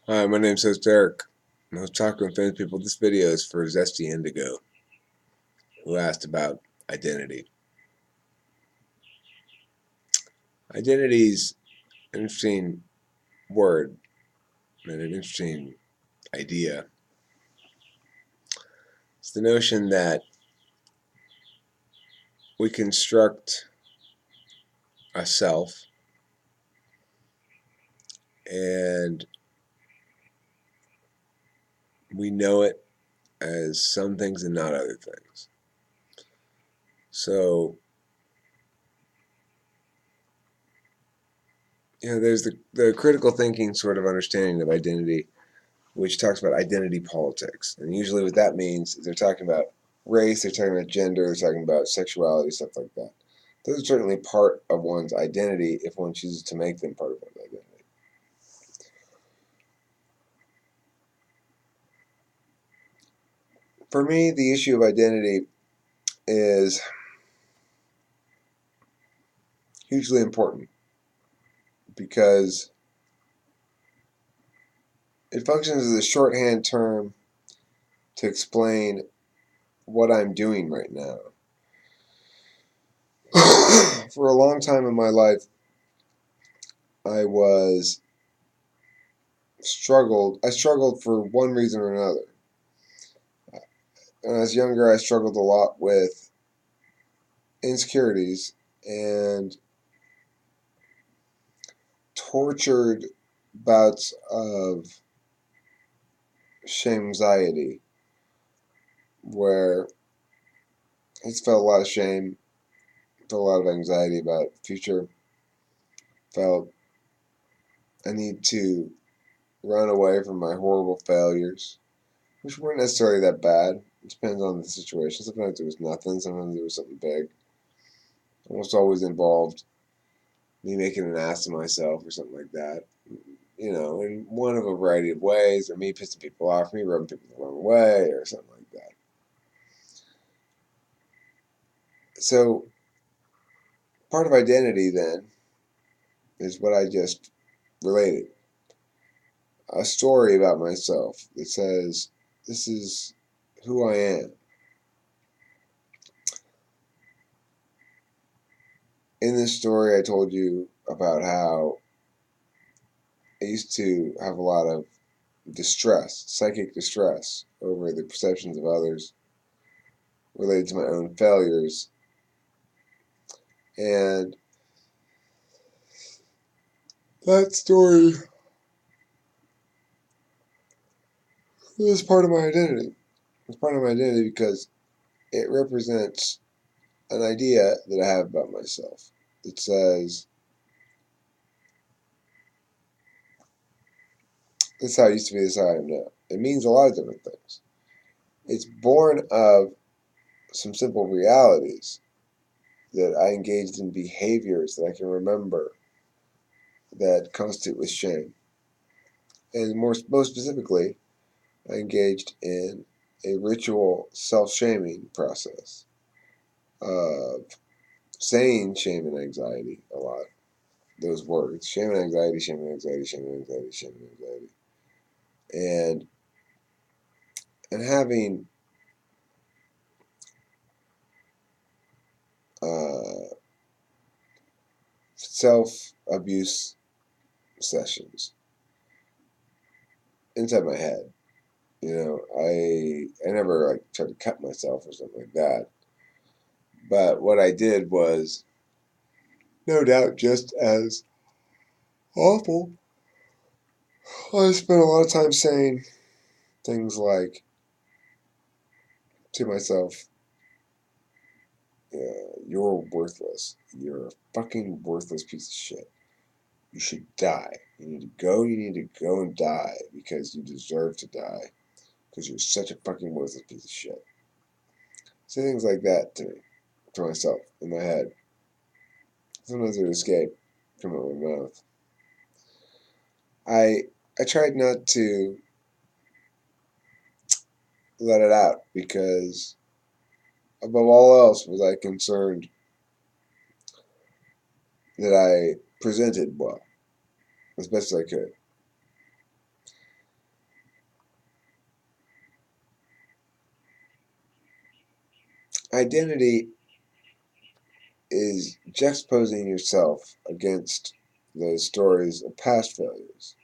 Hi, my name's host Eric. I was talking with famous people. This video is for Zestyindigo, who asked about identity. Identity's an interesting word and an interesting idea. It's the notion that we construct a self and we know it as some things and not other things. So, there's the critical thinking sort of understanding of identity, which talks about identity politics. And usually what that means is they're talking about race, they're talking about gender, they're talking about sexuality, stuff like that. Those are certainly part of one's identity if one chooses to make them part of one's identity. For me, the issue of identity is hugely important because it functions as a shorthand term to explain what I'm doing right now. For a long time in my life, I struggled for one reason or another. When I was younger, I struggled a lot with insecurities and tortured bouts of shame anxiety where I just felt a lot of shame, felt a lot of anxiety about the future, felt I need to run away from my horrible failures, which weren't necessarily that bad. It depends on the situation. Sometimes it was nothing, sometimes it was something big. Almost always involved me making an ass of myself or something like that. In one of a variety of ways, or me pissing people off, me rubbing people the wrong way, or something like that. So, part of identity then is what I just related. A story about myself that says, this is who I am. In this story, I told you about how I used to have a lot of distress, psychic distress, over the perceptions of others related to my own failures. And that story is part of my identity. It's part of my identity because it represents an idea that I have about myself. It says, this is how I used to be, this is how I am now. It means a lot of different things. It's born of some simple realities that I engaged in behaviors that I can remember that constitute with shame. And most specifically, I engaged in a ritual self-shaming process of saying shame and anxiety a lot. Those words, shame and anxiety, shame and anxiety, shame and anxiety, shame and anxiety. And having uh, self-abuse sessions inside my head. I never tried to cut myself or something like that. But what I did was, no doubt, just as awful. I spent a lot of time saying things like to myself, "You're worthless. You're a fucking worthless piece of shit. You should die. You need to go. You need to go and die because you deserve to die because you're such a fucking worthless piece of shit." Say things like that to me, to myself, in my head. Sometimes it would escape, come out of my mouth. I tried not to let it out because above all else was I concerned that I presented well, as best as I could. identity is juxtaposing yourself against those stories of past failures.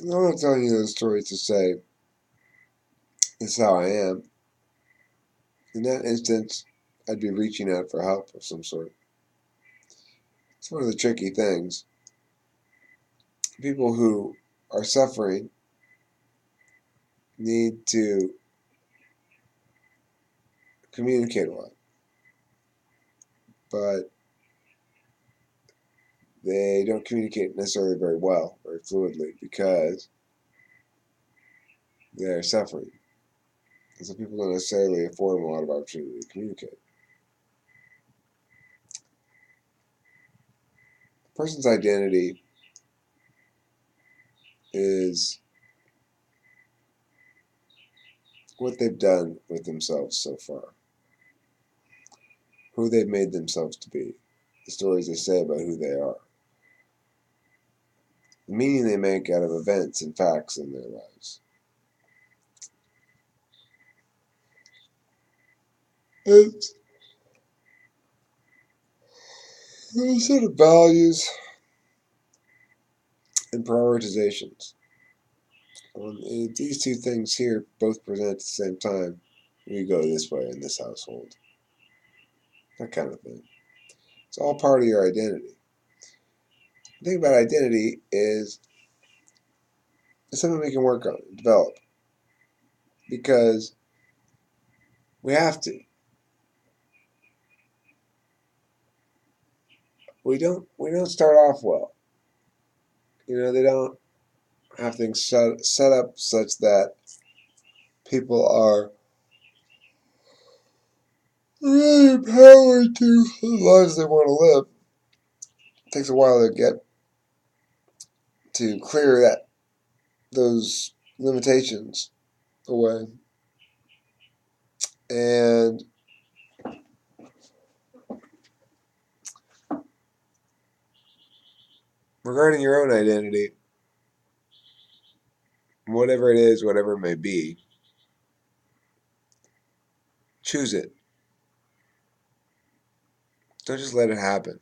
I'm not telling you those stories to say, this is how I am. In that instance, I'd be reaching out for help of some sort. It's one of the tricky things. People who are suffering need to communicate a lot, but they don't communicate necessarily very well, very fluidly, because they're suffering. And so people don't necessarily afford them a lot of opportunity to communicate. A person's identity is what they've done with themselves so far, who they've made themselves to be, the stories they say about who they are, the meaning they make out of events and facts in their lives. It's a set of values and prioritizations. If these two things here both present at the same time, we go this way in this household. That kind of thing. It's all part of your identity. The thing about identity is it's something we can work on, develop, because we have to. We don't start off well. They don't have things set up such that people are really empowered to live the lives they want to live. It takes a while to get to clear those limitations away. And regarding your own identity, whatever it is, whatever it may be, choose it. Don't just let it happen.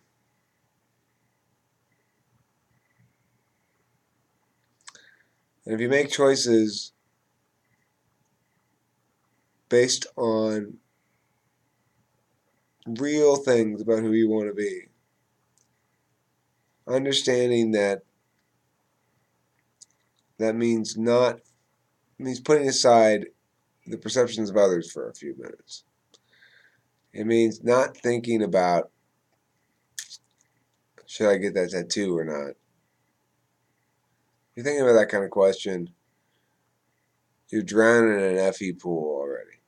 And if you make choices based on real things about who you want to be, understanding that means putting aside the perceptions of others for a few minutes. It means not thinking about, should I get that tattoo or not? If you're thinking about that kind of question, you're drowning in an FE pool already.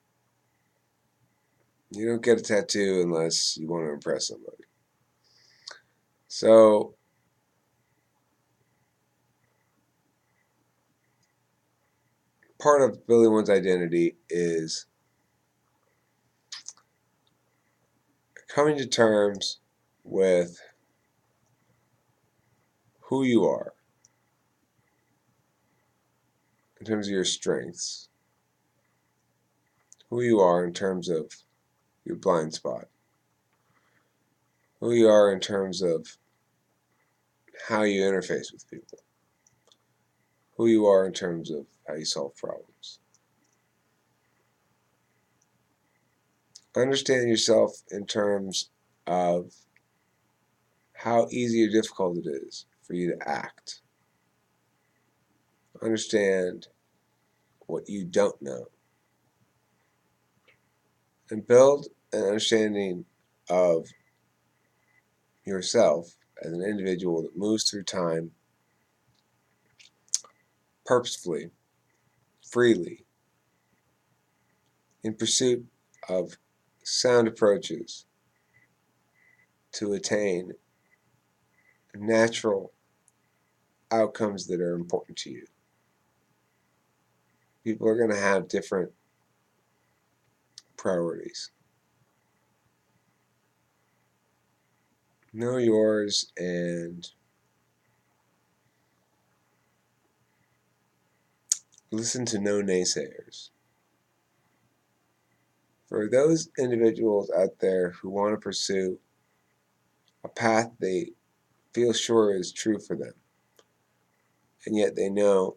You don't get a tattoo unless you want to impress somebody. So, part of building one's identity is coming to terms with who you are in terms of your strengths, who you are in terms of your blind spot, who you are in terms of how you interface with people, who you are in terms of how you solve problems. Understand yourself in terms of how easy or difficult it is for you to act. Understand what you don't know. And build an understanding of yourself as an individual that moves through time purposefully, freely, in pursuit of sound approaches to attain natural outcomes that are important to you. People are going to have different priorities. Know yours and listen to no naysayers. For those individuals out there who want to pursue a path they feel sure is true for them, and yet they know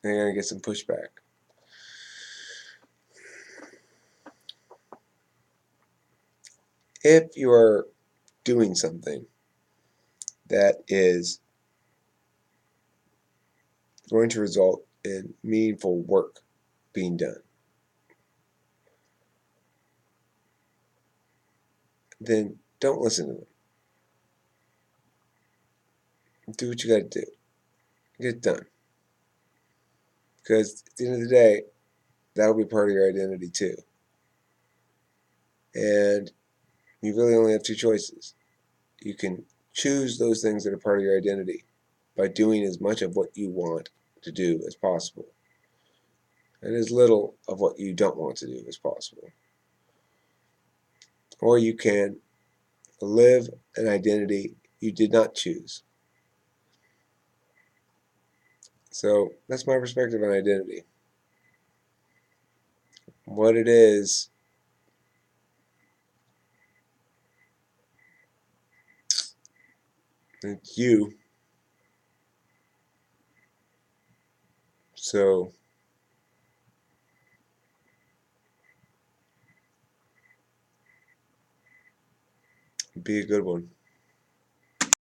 they're going to get some pushback. If you're doing something that is going to result in meaningful work being done, then don't listen to them. Do what you got to do. Get it done. Because at the end of the day, that'll be part of your identity too. And you really only have two choices. You can choose those things that are part of your identity by doing as much of what you want to do as possible, and as little of what you don't want to do as possible. Or you can live an identity you did not choose. So that's my perspective on identity. What it is, it's you. So be a good one.